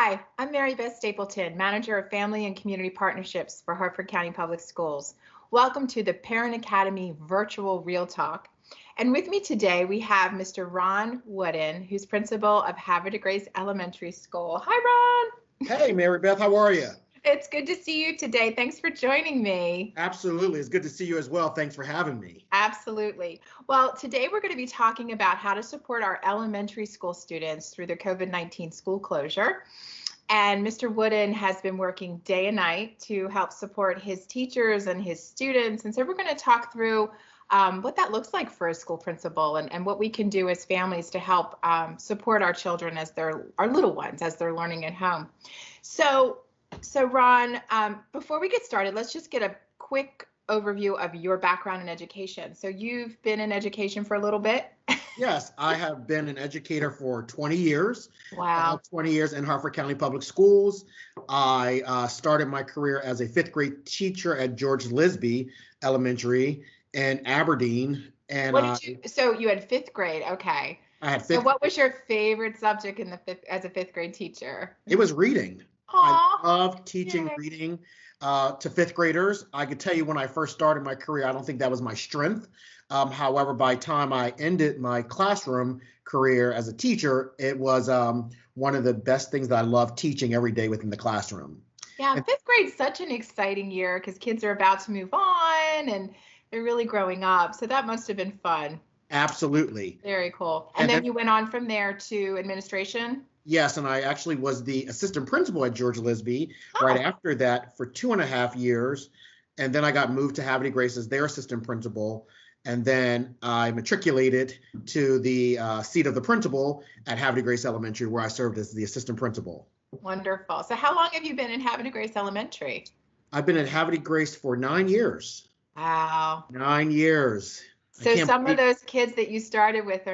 Hi, I'm Mary Beth Stapleton, Manager of Family and Community Partnerships for Hartford County Public Schools. Welcome to the Parent Academy Virtual Real Talk. And with me today, we have Mr. Ron Wooden, who's principal of Havre de Grace Elementary School. Hi, Ron. Hey, Mary Beth, how are you? It's good to see you today. Thanks for joining me. Absolutely. It's good to see you as well. Thanks for having me. Absolutely. Well, today we're going to be talking about how to support our elementary school students through the COVID-19 school closure. And Mr. Wooden has been working day and night to help support his teachers and his students. And so we're going to talk through what that looks like for a school principal and what we can do as families to help support our children as our little ones as they're learning at home. So Ron, before we get started, let's just get a quick overview of your background in education. So you've been in education for a little bit? Yes, I have been an educator for 20 years. Wow. 20 years in Hartford County Public Schools. I started my career as a fifth grade teacher at George Lisby Elementary in Aberdeen. And so you had fifth grade, okay. I had fifth. So what was your favorite subject as a fifth grade teacher? It was reading. Aww. I loved teaching reading to fifth graders. I could tell you when I first started my career, I don't think that was my strength. However, by the time I ended my classroom career as a teacher, it was one of the best things that I loved teaching every day within the classroom. Yeah, fifth grade is such an exciting year because kids are about to move on and they're really growing up. So that must have been fun. Absolutely. Very cool. And then you went on from there to administration? Yes, and I actually was the assistant principal at George Lisby right after that for 2.5 years. And then I got moved to Havre de Grace as their assistant principal. And then I matriculated to the seat of the principal at Havre de Grace Elementary, where I served as the assistant principal. Wonderful. So how long have you been in Havre de Grace Elementary? I've been at Havre de Grace for 9 years. Wow. 9 years. So some of those kids that you started with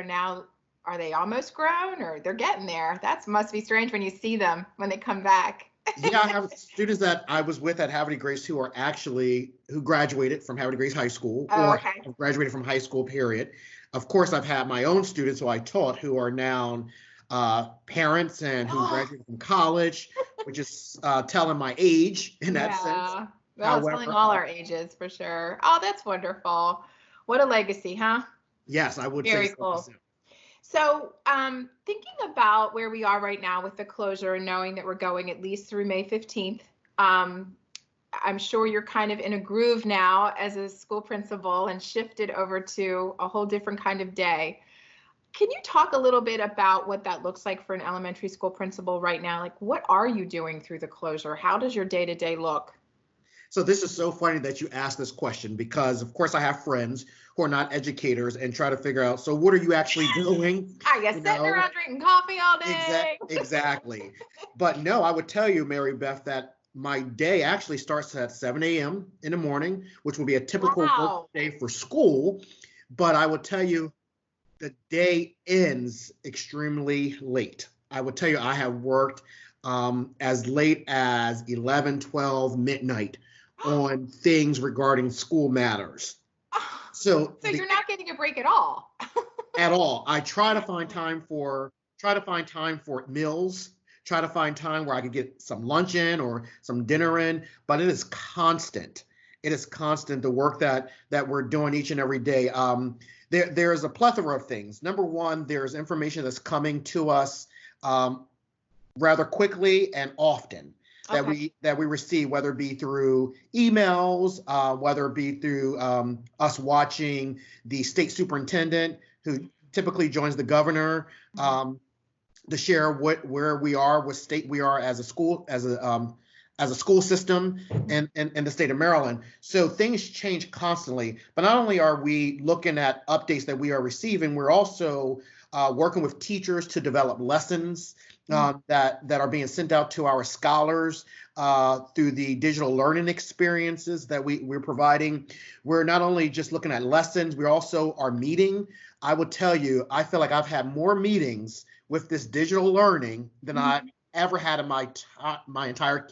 are they almost grown or they're getting there? That must be strange when you see them when they come back. Yeah, I have students that I was with at Havre de Grace who graduated from Havre de Grace High School graduated from high school, period. Of course, I've had my own students who I taught who are now parents and who graduated from college, which is telling my age in that sense. Well, it's telling all our ages for sure. Oh, that's wonderful. What a legacy, huh? Yes, I would say so. Very cool. So thinking about where we are right now with the closure and knowing that we're going at least through May 15th, I'm sure you're kind of in a groove now as a school principal and shifted over to a whole different kind of day. Can you talk a little bit about what that looks like for an elementary school principal right now? Like, what are you doing through the closure? How does your day-to-day look? So this is so funny that you asked this question because, of course, I have friends who are not educators and try to figure out, so what are you actually doing? I guess sitting around drinking coffee all day. Exactly. But no, I would tell you, Mary Beth, that my day actually starts at 7 a.m. in the morning, which will be a typical work day for school. But I would tell you the day ends extremely late. I would tell you I have worked as late as 11, 12, midnight on things regarding school matters. So you're not getting a break at all. At all. I try to find time for meals, try to find time where I could get some lunch in or some dinner in, but it is constant. It is constant, the work that we're doing each and every day. There's a plethora of things. Number one, there's information that's coming to us rather quickly and often. That we receive, whether it be through emails, whether it be through us watching the state superintendent, who typically joins the governor, to share where we are, what state we are as a school, as a school system in the state of Maryland. So things change constantly. But not only are we looking at updates that we are receiving, we're also working with teachers to develop lessons that are being sent out to our scholars through the digital learning experiences that we're providing. We're not only just looking at lessons, we also are meeting. I would tell you, I feel like I've had more meetings with this digital learning than I've ever had in my entire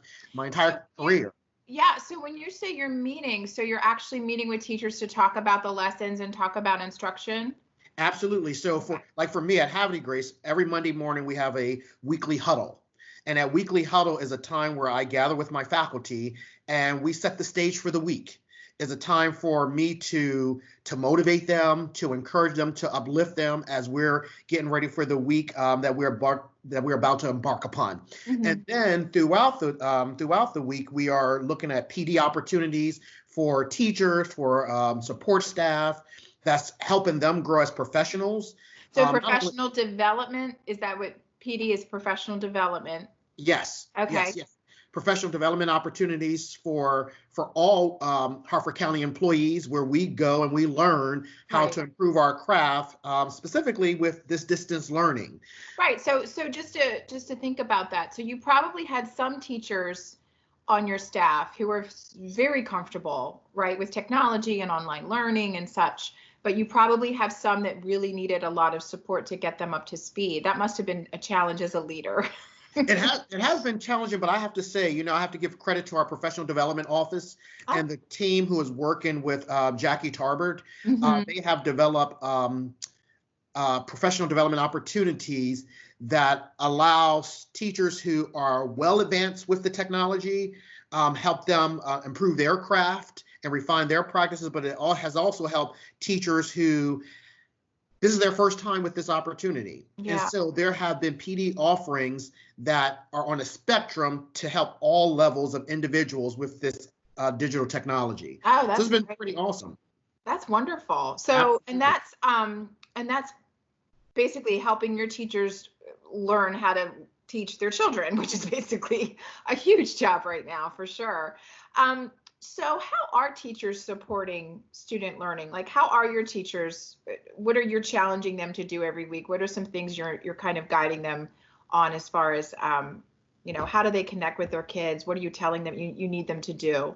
career. Yeah. So when you say you're meeting, so you're actually meeting with teachers to talk about the lessons and talk about instruction? Absolutely. So for me at Havre de Grace, every Monday morning we have a weekly huddle. And that weekly huddle is a time where I gather with my faculty and we set the stage for the week. Is a time for me to motivate them, to encourage them, to uplift them as we're getting ready for the week that we're about to embark upon. Mm-hmm. And then throughout the week, we are looking at PD opportunities for teachers, for support staff. That's helping them grow as professionals. So professional development, is that what PD is? Professional development? Yes. Okay. Yes. Professional development opportunities for all Harford County employees, where we go and we learn how to improve our craft, specifically with this distance learning. Right. So just to think about that. So you probably had some teachers on your staff who were very comfortable, right, with technology and online learning and such. But you probably have some that really needed a lot of support to get them up to speed. That must have been a challenge as a leader. It has been challenging, but I have to say, I have to give credit to our professional development office and the team who is working with Jackie Tarbert. Mm-hmm. They have developed professional development opportunities that allows teachers who are well advanced with the technology, help them improve their craft and refine their practices, but it has also helped teachers who this is their first time with this opportunity. Yeah. And so there have been PD offerings that are on a spectrum to help all levels of individuals with this digital technology. Oh, that's so it's been pretty awesome. That's wonderful. So, absolutely. and that's basically helping your teachers learn how to teach their children, which is basically a huge job right now, for sure. So how are teachers supporting student learning? Like, how are your teachers? What are you challenging them to do every week? What are some things you're kind of guiding them on as far as, how do they connect with their kids? What are you telling them you need them to do?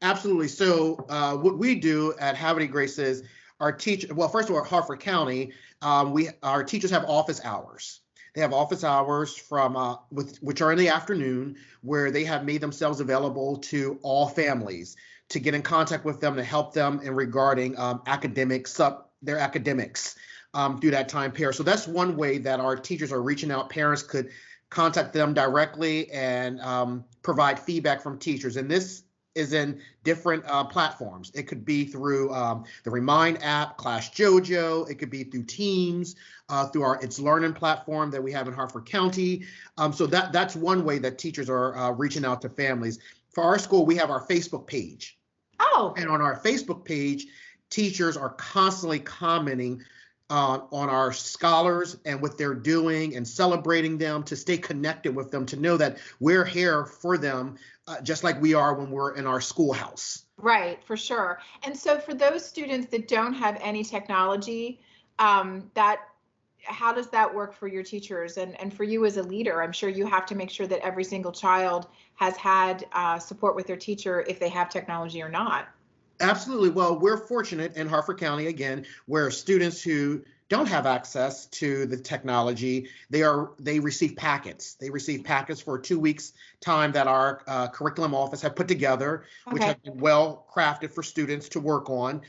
Absolutely. So what we do at Havre Grace is first of all, at Harford County, our teachers have office hours. They have office hours which are in the afternoon, where they have made themselves available to all families to get in contact with them, to help them in regarding their academics through that time period. So that's one way that our teachers are reaching out. Parents could contact them directly and provide feedback from teachers. And this is in different platforms. It could be through the Remind app, Class JoJo. It could be through Teams, through our It's Learning platform that we have in Harford County. So that's one way that teachers are reaching out to families. For our school, we have our Facebook page. Oh. And on our Facebook page, teachers are constantly commenting on our scholars and what they're doing and celebrating them, to stay connected with them, to know that we're here for them, just like we are when we're in our schoolhouse. Right, for sure. And so for those students that don't have any technology, how does that work for your teachers and for you as a leader? I'm sure you have to make sure that every single child has had support with their teacher, if they have technology or not. Absolutely. Well, we're fortunate in Harford County, again, where students who don't have access to the technology, they receive packets. They receive packets for 2 weeks time that our curriculum office have put together, which have been well crafted for students to work on.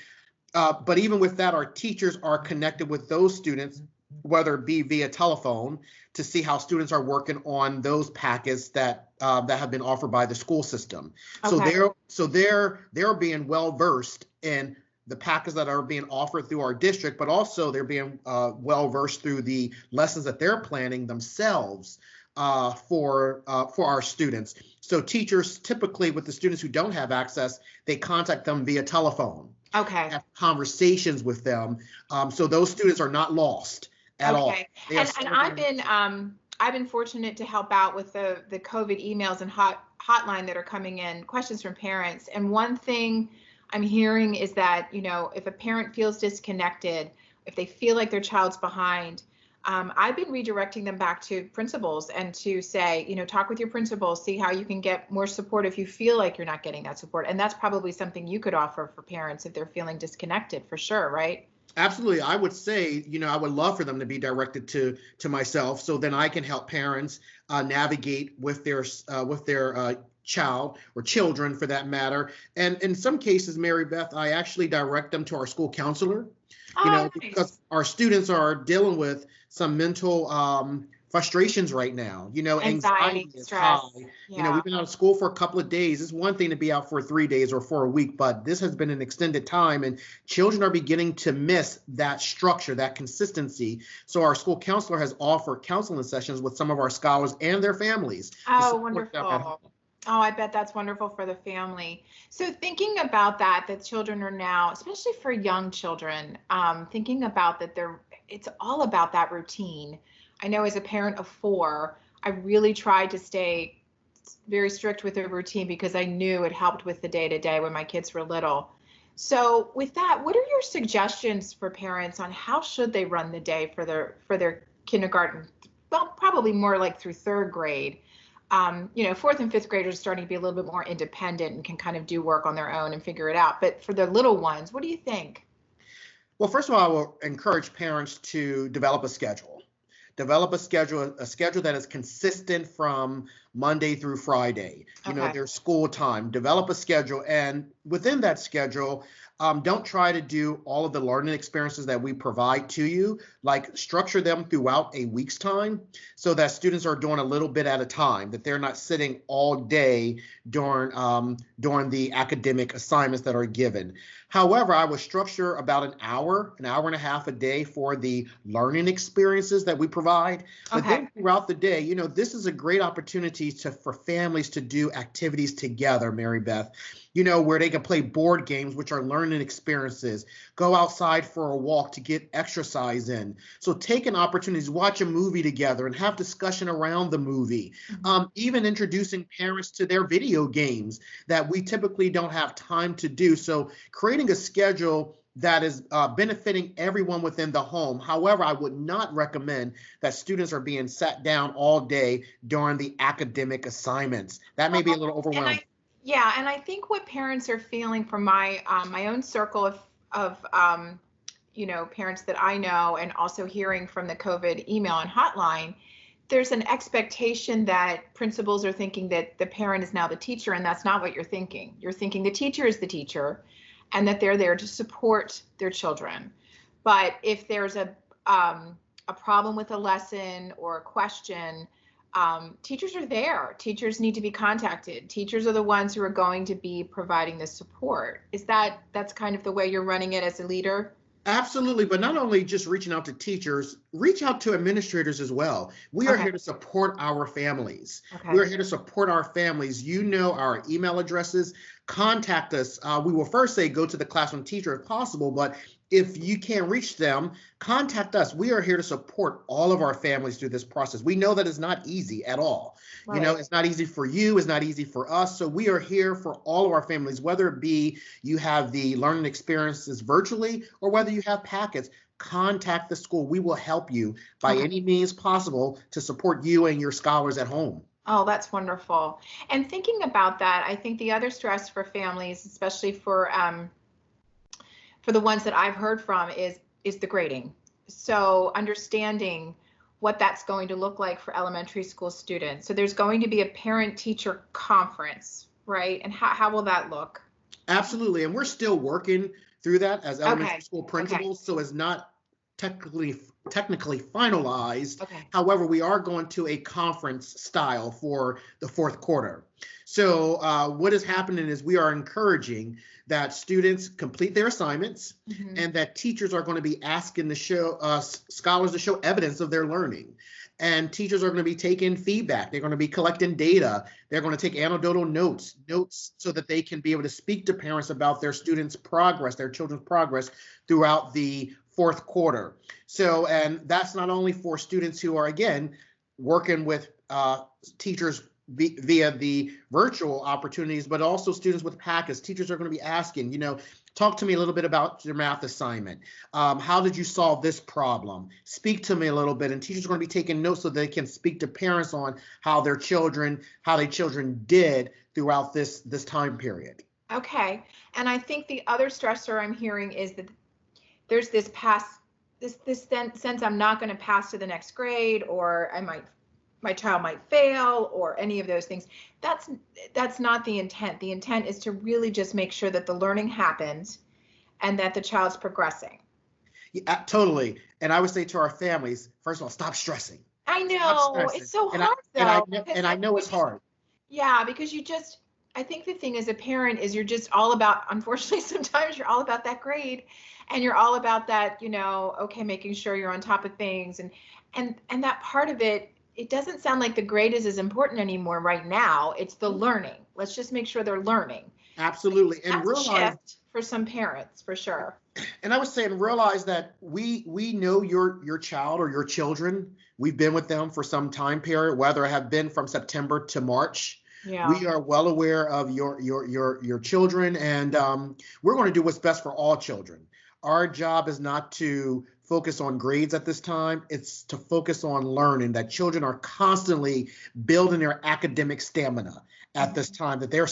But even with that, our teachers are connected with those students, whether it be via telephone, to see how students are working on those packets that have been offered by the school system. Okay. So they're being well versed in the packets that are being offered through our district, but also they're being well versed through the lessons that they're planning themselves for our students. So teachers, typically with the students who don't have access, they contact them via telephone. Okay. Have conversations with them, so those students are not lost at all. And I've been fortunate to help out with the COVID emails and hotline that are coming in, questions from parents. And one thing I'm hearing is that, if a parent feels disconnected, if they feel like their child's behind, I've been redirecting them back to principals and to say, talk with your principals, see how you can get more support if you feel like you're not getting that support. And that's probably something you could offer for parents if they're feeling disconnected, for sure, right? Absolutely. I would say, I would love for them to be directed to myself, so then I can help parents navigate with their child or children, for that matter. And in some cases, Mary Beth, I actually direct them to our school counselor, nice. Because our students are dealing with some mental frustrations right now. Anxiety, Anxiety is high. stress. We've Yeah. been out of school for a couple of days. It's one thing to be out for 3 days or for a week, but this has been an extended time, and children are beginning to miss that structure, that consistency. So our school counselor has offered counseling sessions with some of our scholars and their families to Oh, support them at wonderful. home. Oh, I bet that's wonderful for the family. So thinking about that, that children are now, especially for young children, thinking about that it's all about that routine. I know as a parent of four, I really tried to stay very strict with the routine because I knew it helped with the day to day when my kids were little. So with that, what are your suggestions for parents on how should they run the day for their kindergarten? Well, probably more like through third grade. Fourth and fifth graders are starting to be a little bit more independent and can kind of do work on their own and figure it out. But for the little ones, what do you think? Well, first of all, I will encourage parents to develop a schedule. Develop a schedule that is consistent from Monday through Friday, Okay. their school time. Develop a schedule, and within that schedule, don't try to do all of the learning experiences that we provide to you. Like, structure them throughout a week's time so that students are doing a little bit at a time, that they're not sitting all day during the academic assignments that are given. However, I would structure about an hour and a half a day for the learning experiences that we provide. But Okay. then throughout the day, this is a great opportunity for families to do activities together, Mary Beth, where they can play board games, which are learning experiences, go outside for a walk to get exercise in. So take an opportunity to watch a movie together and have discussion around the movie. Even introducing parents to their video games that we typically don't have time to do. So creating a schedule that is benefiting everyone within the home. However, I would not recommend that students are being sat down all day during the academic assignments. That may be a little overwhelming. And I think what parents are feeling from my own circle of parents that I know, and also hearing from the COVID email and hotline, there's an expectation that principals are thinking that the parent is now the teacher, and that's not what you're thinking. You're thinking the teacher is the teacher, and that they're there to support their children. But if there's a problem with a lesson or a question, teachers are there. Teachers need to be contacted. Teachers are the ones who are going to be providing the support. That's kind of the way you're running it as a leader? Absolutely, but not only just reaching out to teachers, reach out to administrators as well. We are Okay. here to support our families. Okay. We're here to support our families. Our email addresses. Contact us. We will first say go to the classroom teacher if possible, but if you can't reach them, contact us. We are here to support all of our families through this process. We know that it's not easy at all. Right. It's not easy for you. It's not easy for us. So we are here for all of our families, whether it be you have the learning experiences virtually or whether you have packets. Contact the school. We will help you by any means possible to support you and your scholars at home. Oh, that's wonderful. And thinking about that, I think the other stress for families, especially for the ones that I've heard from, is the grading. So understanding what that's going to look like for elementary school students. So there's going to be a parent-teacher conference, right? And how will that look? Absolutely. And we're still working through that as elementary school principals. Okay. So it's not technically finalized. Okay. However, we are going to a conference style for the fourth quarter. So what is happening is we are encouraging that students complete their assignments and that teachers are going to be asking scholars to show evidence of their learning. And teachers are going to be taking feedback. They're going to be collecting data. They're going to take anecdotal notes so that they can be able to speak to parents about their students' progress, their children's progress throughout the fourth quarter. So, and that's not only for students who are, again, working with teachers via the virtual opportunities, but also students with packets. Teachers are going to be asking, talk to me a little bit about your math assignment. How did you solve this problem? Speak to me a little bit. And teachers are going to be taking notes so they can speak to parents on how their children did throughout this time period. Okay. And I think the other stressor I'm hearing is that there's this sense I'm not going to pass to the next grade, or my child might fail, or any of those things. That's not the intent. The intent is to really just make sure that the learning happens and that the child's progressing. Yeah, totally. And I would say to our families, first of all, stop stressing. I Stop know. stressing. It's so And I hard and I though, because and I know it's hard. yeah, because I think the thing as a parent is you're just all about, unfortunately, sometimes you're all about that grade and you're all about that, okay, making sure you're on top of things. And that part of it, it doesn't sound like the grade is as important anymore right now. It's the learning. Let's just make sure they're learning. Absolutely. And That's a realize, shift for some parents, for sure. and I was saying, realize that we know your child or your children. We've been with them for some time period, whether it have been from September to March. Yeah. We are well aware of your children, and we're going to do what's best for all children. Our job is not to focus on grades at this time. It's to focus on learning, that children are constantly building their academic stamina at this time, that they're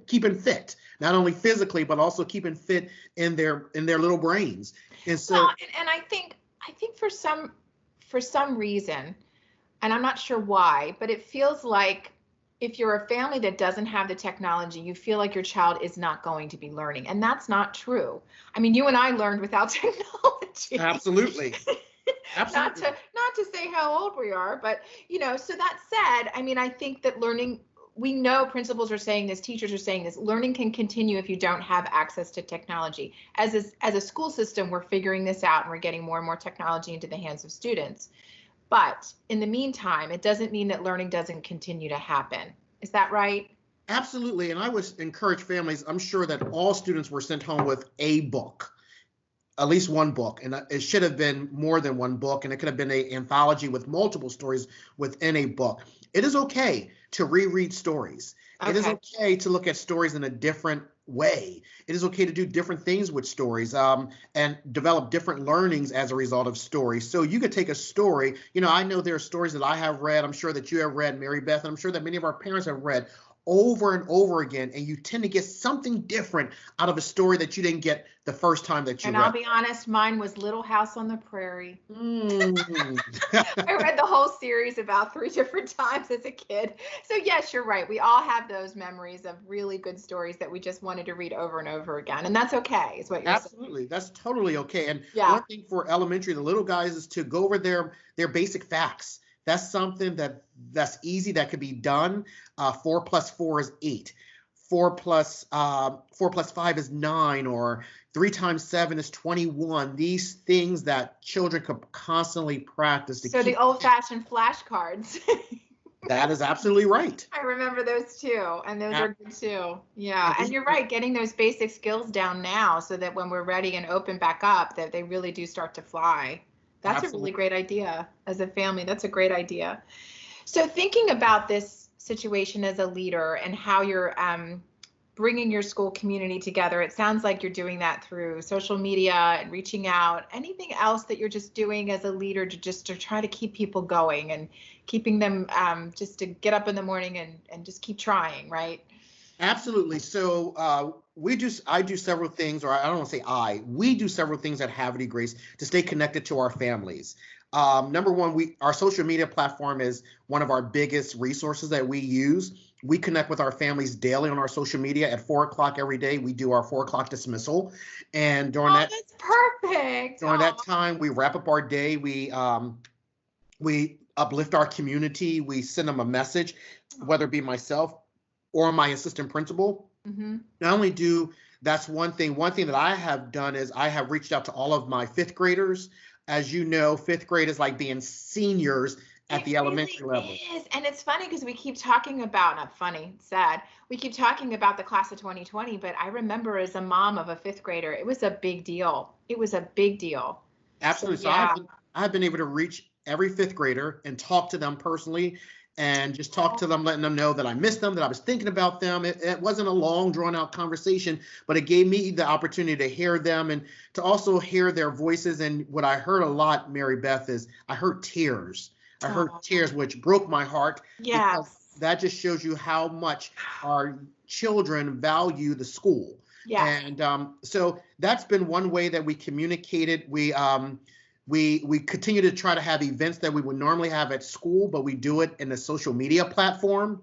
keeping fit, not only physically, but also keeping fit in their little brains. And so, Well, and I think for some reason, and I'm not sure why, but it feels like if you're a family that doesn't have the technology, you feel like your child is not going to be learning. And that's not true. I mean, you and I learned without technology. absolutely, Not absolutely. to say how old we are, but so that said, I mean, I think that learning, we know principals are saying this, teachers are saying this, learning can continue if you don't have access to technology. As a school system, we're figuring this out and we're getting more and more technology into the hands of students. But in the meantime, it doesn't mean that learning doesn't continue to happen. Is that right? Absolutely. And I would encourage families, I'm sure that all students were sent home with a book, at least one book. And it should have been more than one book. And it could have been an anthology with multiple stories within a book. It is okay to reread stories. It is Okay. okay to look at stories in a different way. It is okay to do different things with stories, and develop different learnings as a result of stories. So you could take a story, I know there are stories that I have read, I'm sure that you have read, Mary Beth, and I'm sure that many of our parents have read over and over again, and you tend to get something different out of a story that you didn't get the first time that you And I'll read. be honest, mine was Little House on the Prairie. Mm. I read the whole series about 3 different times as a kid. So yes, you're right. We all have those memories of really good stories that we just wanted to read over and over again. And that's okay, is what you're saying. Absolutely, that's totally okay. And Yeah. one thing for elementary, the little guys, is to go over their basic facts. That's something that's easy, that could be done. 4 + 4 is 8. 4 + 5 is 9, or 3 × 7 is 21. These things that children could constantly practice to So the keep. old-fashioned flashcards. That is absolutely right. I remember those too, and those Ab- are good too. Yeah, And and you're right, getting those basic skills down now so that when we're ready and open back up, that they really do start to fly. That's a really absolutely. great idea as a family. That's a great idea. So thinking about this situation as a leader and how you're bringing your school community together, it sounds like you're doing that through social media and reaching out. Anything else that you're just doing as a leader to try to keep people going and keeping them just to get up in the morning and just keep trying, right? Absolutely. So I do several things, or I don't want to say we do several things at Havre Grace to stay connected to our families. Number one, our social media platform is one of our biggest resources that we use. We connect with our families daily on our social media at 4 o'clock every day. We do our 4 o'clock dismissal, and Oh, that's perfect. during that time, we wrap up our day. We uplift our community. We send them a message, whether it be myself or my assistant principal. Mm-hmm. Not only do that's one thing. One thing that I have done is I have reached out to all of my fifth graders. As you know, fifth grade is like being seniors at the elementary level. It is. And it's funny because we keep talking about, not funny, sad. We keep talking about the class of 2020, but I remember as a mom of a fifth grader, it was a big deal. It was a big deal. Absolutely. So yeah. I've been able to reach every fifth grader and talk to them personally, and just talk to them, letting them know that I missed them, that I was thinking about them. It wasn't a long, drawn out conversation, but it gave me the opportunity to hear them and to also hear their voices. And what I heard a lot, Mary Beth, is I heard tears. I heard tears, which broke my heart. Yes. Because that just shows you how much our children value the school. Yes. And so that's been one way that we communicated. We continue to try to have events that we would normally have at school, but we do it in a social media platform.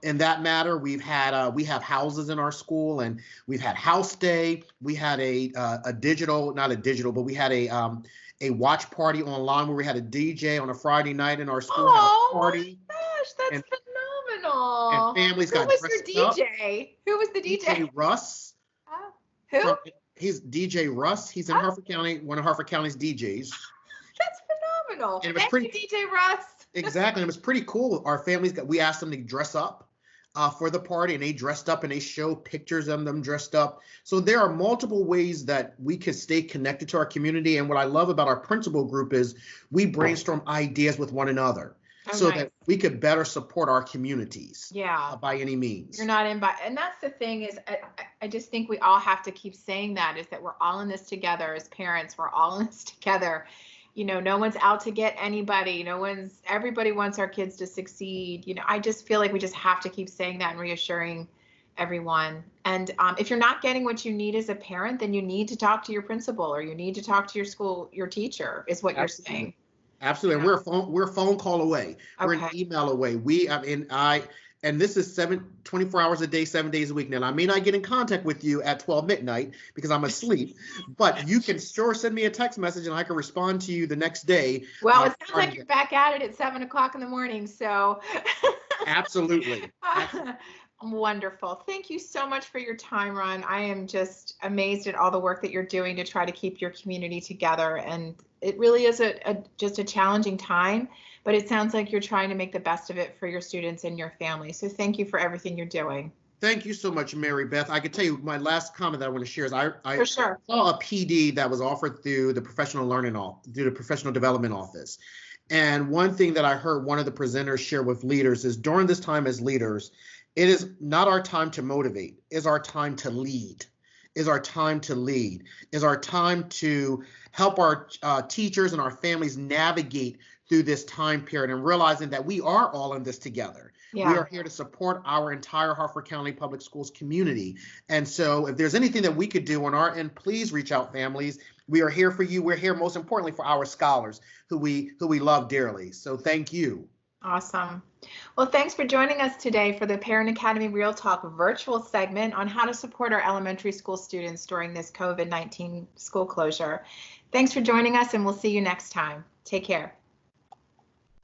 In that matter, we have houses in our school, and we've had house day. We had a digital, not a digital, but we had a watch party online where we had a DJ on a Friday night, and our school had Oh a party. my gosh, that's and, phenomenal. and families Who got was dressed your up. DJ? Who was the DJ? DJ Russ. Oh, who? He's DJ Russ. He's in Harford County, one of Harford County's DJs. That's phenomenal. And it was Thank you, DJ Russ. Exactly. It was pretty cool. Our families we asked them to dress up for the party, and they dressed up, and they show pictures of them dressed up. So there are multiple ways that we can stay connected to our community. And what I love about our principal group is we brainstorm ideas with one another so that we could better support our communities. Yeah. By any means. You're not in by, and that's the thing is, I just think we all have to keep saying that, is that we're all in this together as parents. We're all in this together. You know, no one's out to get anybody. Everybody wants our kids to succeed. You know, I just feel like we just have to keep saying that and reassuring everyone. And if you're not getting what you need as a parent, then you need to talk to your principal, or you need to talk to your school, your teacher, is what you're saying. Absolutely. Yeah. And we're a phone call away. Okay. We're an email away. And this is 24 hours a day, 7 days a week. Now, I may not get in contact with you at 12 midnight because I'm asleep, but you can sure send me a text message and I can respond to you the next day. Well, it sounds like you're back at it at 7 o'clock in the morning. So Absolutely. Wonderful. Thank you so much for your time, Ron. I am just amazed at all the work that you're doing to try to keep your community together. And it really is just a challenging time, but it sounds like you're trying to make the best of it for your students and your family. So thank you for everything you're doing. Thank you so much, Mary Beth. I can tell you my last comment that I want to share is I For sure. saw a PD that was offered through the professional development office. And one thing that I heard one of the presenters share with leaders is during this time as leaders, it is not our time to motivate, it's our time to lead. Is our time to lead, is our time to help our teachers and our families navigate through this time period, and realizing that we are all in this together. Yeah. We are here to support our entire Harford County Public Schools community. And so if there's anything that we could do on our end, please reach out, families. We are here for you. We're here most importantly for our scholars who we love dearly. So thank you. Awesome. Well, thanks for joining us today for the Parent Academy Real Talk virtual segment on how to support our elementary school students during this COVID-19 school closure. Thanks for joining us, and we'll see you next time. Take care.